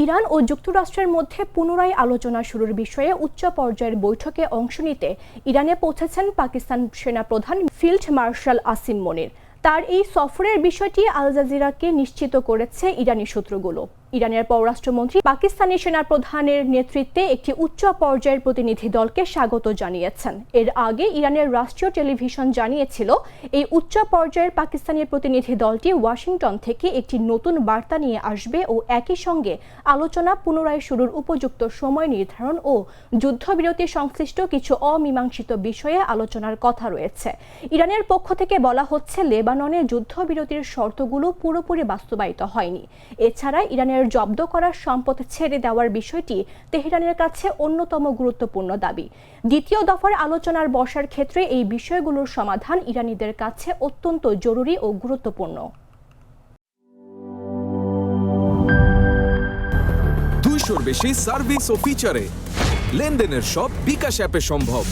Iran ও যুক্তরাষ্ট্রের মধ্যে পুনরায় আলোচনা শুরুর বিষয়ে উচ্চ পর্যায়ের বৈঠকে অংশ নিতে ইরানে পৌঁছেছেন পাকিস্তান সেনাপ্রধান ফিল্ড মার্শাল আসিম মনির। তার এই সফরের বিষয়টি আল জাজিরাকে নিশ্চিত করেছে ইরানি সূত্রগুলো। ইরানের পররাষ্ট্রমন্ত্রী পাকিস্তানি সেনাপ্রধানের নেতৃত্বে একটি উচ্চ পর্যায়ের প্রতিনিধি দলকে স্বাগত জানিয়েছেন। এর আগে ইরানের রাষ্ট্রীয় টেলিভিশন জানিয়েছিল, এই উচ্চ পর্যায়ের পাকিস্তানি প্রতিনিধি দলটি ওয়াশিংটন থেকে একটি নতুন বার্তা নিয়ে আসবে ও একই সঙ্গে আলোচনা পুনরায় শুরুর উপযুক্ত সময় নির্ধারণ ও যুদ্ধবিরতি সংশ্লিষ্ট কিছু অমীমাংসিত বিষয়ে আলোচনার কথা রয়েছে। ইরানের পক্ষ থেকে বলা হচ্ছে, লেবাননে যুদ্ধবিরতির শর্তগুলো পুরোপুরি বাস্তবায়িত হয়নি। এছাড়া ইরানের জব্দ করা সম্পদ ছেড়ে দেওয়ার বিষয়টি তেহরানের কাছে অন্যতম গুরুত্বপূর্ণ দাবি। দ্বিতীয় দফার আলোচনার বসার ক্ষেত্রে এই বিষয়গুলোর সমাধান ইরানিদের কাছে অত্যন্ত জরুরি ও গুরুত্বপূর্ণ। 200-র বেশি সার্ভিস ও ফিচারে লেনদেনের সব বিকাশ অ্যাপে সম্ভব।